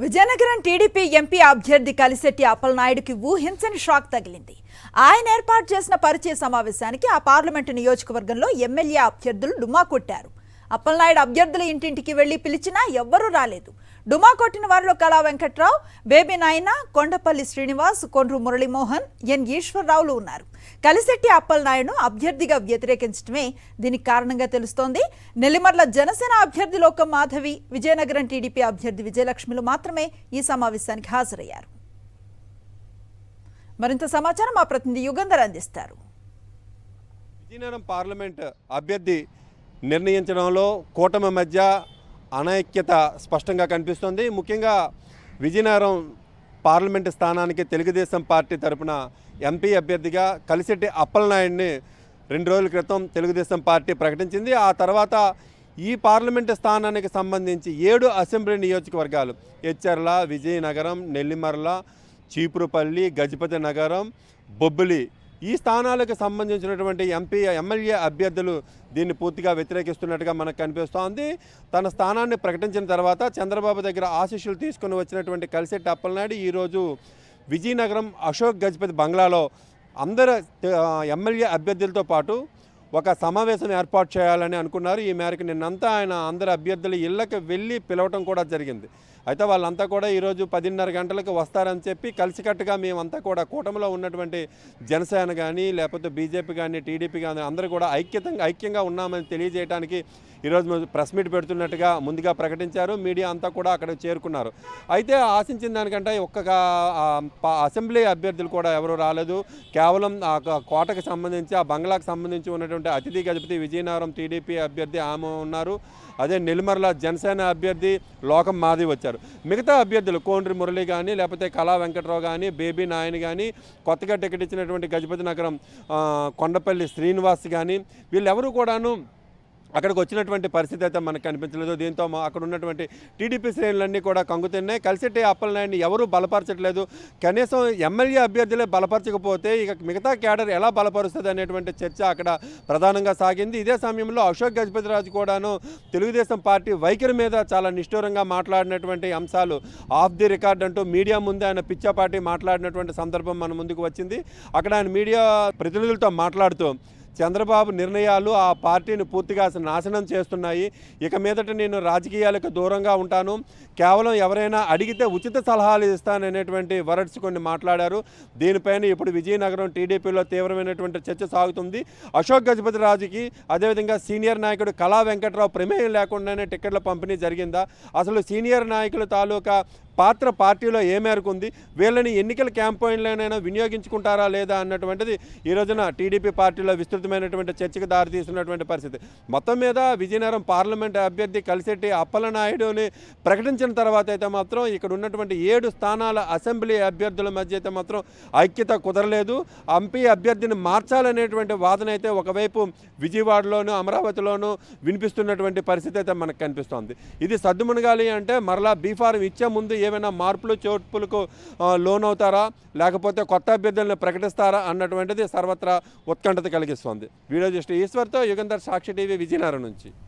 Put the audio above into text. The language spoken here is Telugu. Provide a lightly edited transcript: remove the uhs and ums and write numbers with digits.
విజయనగరం టీడీపీ ఎంపీ అభ్యర్థి కలిశెట్టి అప్పలనాయుడుకి ఊహించని షాక్ తగిలింది. ఆయన ఏర్పాటు చేసిన పరిచయ సమావేశానికి ఆ పార్లమెంటు నియోజకవర్గంలో ఎమ్మెల్యే అభ్యర్థులు డుమా కొట్టారు. అప్పలనాయుడు అభ్యర్థుల ఇంటింటికి వెళ్లి పిలిచినా ఎవ్వరూ రాలేదు. డుమా కొట్టిన వారిలో కళా వెంకట్రావు, బేబీ నాయన, కొండపల్లి శ్రీనివాస్, కొండ్రు మురళీమోహన్, ఎన్ ఈశ్వరరావులు ఉన్నారు. కలిశెట్టి అప్పలనాయుడును అభ్యర్థిగా వ్యతిరేకించడమే దీనికి కారణంగా తెలుస్తోంది. నెల్లిమర్ల జనసేన అభ్యర్థి లోకం మాధవి, విజయనగరం టీడీపీ అభ్యర్థి విజయలక్ష్మిలు మాత్రమే ఈ సమావేశానికి హాజరయ్యారు. మరింత సమాచారం మా ప్రతినిధి యుగంధర్ అందిస్తారు. విజయనగరం పార్లమెంట్ అభ్యర్థి నిర్ణయించడంలో కూటమి మధ్య అనైక్యత స్పష్టంగా కనిపిస్తోంది. ముఖ్యంగా విజయనగరం పార్లమెంటు స్థానానికి తెలుగుదేశం పార్టీ తరపున ఎంపీ అభ్యర్థిగా కలిశెట్టి అప్పలనాయుడిని 2 రోజుల క్రితం తెలుగుదేశం పార్టీ ప్రకటించింది. ఆ తర్వాత ఈ పార్లమెంటు స్థానానికి సంబంధించి 7 అసెంబ్లీ నియోజకవర్గాలు ఎచ్చర్ల, విజయనగరం, నెల్లిమర్ల, చీపురుపల్లి, గజపతి నగరం, బొబ్బిలి ఈ స్థానాలకు సంబంధించినటువంటి ఎమ్మెల్యే అభ్యర్థులు దీన్ని పూర్తిగా వ్యతిరేకిస్తున్నట్టుగా మనకు కనిపిస్తోంది. తన స్థానాన్ని ప్రకటించిన తర్వాత చంద్రబాబు దగ్గర ఆశీస్సులు తీసుకుని వచ్చినటువంటి కలిశెట్టి అప్పలనాయుడు ఈరోజు విజయనగరం అశోక్ గజపతి బంగ్లాలో అందరు ఎమ్మెల్యే అభ్యర్థులతో పాటు ఒక సమావేశం ఏర్పాటు చేయాలని అనుకున్నారు. ఈ మేరకు నిన్నంతా ఆయన అందరు అభ్యర్థుల ఇళ్లకు వెళ్ళి పిలవటం కూడా జరిగింది. అయితే వాళ్ళంతా కూడా ఈరోజు 10:30 గంటలకు వస్తారని చెప్పి కలిసికట్టుగా మేమంతా కూడా కూటమిలో ఉన్నటువంటి జనసేన కానీ లేకపోతే బీజేపీ కానీ టీడీపీ కానీ అందరూ కూడా ఐక్యంగా ఉన్నామని తెలియజేయడానికి ఈరోజు ప్రెస్ మీట్ పెడుతున్నట్టుగా ముందుగా ప్రకటించారు. మీడియా అంతా కూడా అక్కడికి చేరుకున్నారు. అయితే ఆశించిన దానికంటే ఒక్క అసెంబ్లీ అభ్యర్థులు కూడా ఎవరు రాలేదు. కేవలం ఆ కోటకు సంబంధించి ఆ బంగ్లాకు సంబంధించి ఉన్నటువంటి అతిథి గజపతి విజయనగరం టీడీపీ అభ్యర్థి ఆమె ఉన్నారు. అదే నెల్లిమర్ల జనసేన అభ్యర్థి లోకం మాధవి వచ్చారు. మిగతా అభ్యర్థులు కోండ్రి మురళి కానీ లేకపోతే కళా వెంకట్రావు కానీ బేబీ నాయన్ కానీ కొత్తగా టికెట్ ఇచ్చినటువంటి గజపతి నగరం కొండపల్లి శ్రీనివాస్ కానీ వీళ్ళెవరూ కూడాను అక్కడికి వచ్చినటువంటి పరిస్థితి అయితే మనకు కనిపించలేదు. దీంతో అక్కడ ఉన్నటువంటి టీడీపీ శ్రేణులన్నీ కూడా కంగుతున్నాయి. కలిశెట్టి అప్పలనాయుడిని ఎవరూ బలపరచట్లేదు. కనీసం ఎమ్మెల్యే అభ్యర్థులే బలపరచకపోతే ఇక మిగతా క్యాడర్ ఎలా బలపరుస్తుంది అనేటువంటి చర్చ అక్కడ ప్రధానంగా సాగింది. ఇదే సమయంలో అశోక్ గజపతిరాజు కూడాను తెలుగుదేశం పార్టీ వైఖరి మీద చాలా నిష్ఠూరంగా మాట్లాడినటువంటి అంశాలు ఆఫ్ ది రికార్డ్ అంటూ మీడియా ముందే ఆయన పిచ్చాపాటి మాట్లాడినటువంటి సందర్భం మన ముందుకు వచ్చింది. అక్కడ ఆయన మీడియా ప్రతినిధులతో మాట్లాడుతూ చంద్రబాబు నిర్ణయాలు ఆ పార్టీని పూర్తిగా నాశనం చేస్తున్నాయి. ఇక మీదట నేను రాజకీయాలకు దూరంగా ఉంటాను. కేవలం ఎవరైనా అడిగితే ఉచిత సలహాలు ఇస్తాననేటువంటి వర్డ్స్ కొన్ని మాట్లాడారు. దీనిపైన ఇప్పుడు విజయనగరం టీడీపీలో తీవ్రమైనటువంటి చర్చ సాగుతుంది. అశోక్ గజపతిరాజుకి అదేవిధంగా సీనియర్ నాయకుడు కళా వెంకట్రావు ప్రమేయం లేకుండానే టికెట్ల పంపిణీ జరిగిందా? అసలు సీనియర్ నాయకుల తాలూకా పాత్ర పార్టీలో ఏ మేరకు ఉంది? వీళ్ళని ఎన్నికల క్యాంపెయిన్లోనైనా వినియోగించుకుంటారా లేదా అన్నటువంటిది ఈ రోజున టీడీపీ పార్టీలో విస్తృతమైనటువంటి చర్చకు దారితీస్తున్నటువంటి పరిస్థితి. మొత్తం మీద విజయనగరం పార్లమెంట్ అభ్యర్థి కలిశెట్టి అప్పలనాయుడుని ప్రకటించిన తర్వాత అయితే మాత్రం ఇక్కడ ఉన్నటువంటి 7 స్థానాల అసెంబ్లీ అభ్యర్థుల మధ్య అయితే మాత్రం ఐక్యత కుదరలేదు. ఎంపీ అభ్యర్థిని మార్చాలనేటువంటి వాదన అయితే ఒకవైపు విజయవాడలోను అమరావతిలోనూ వినిపిస్తున్నటువంటి పరిస్థితి అయితే మనకు కనిపిస్తోంది. ఇది సద్దుమణగాలి అంటే మరలా బీఫారం ఇచ్చే ముందు ఏమైనా మార్పులు చోట్పులకు లోనవుతారా లేకపోతే కొత్త అభ్యర్థులను ప్రకటిస్తారా అన్నటువంటిది సర్వత్రా ఉత్కంఠత కలిగిస్తోంది. వీడియో జస్ట్ ఈశ్వర్తో యుగంధర్, సాక్షి టీవీ, విజయనగరం నుంచి.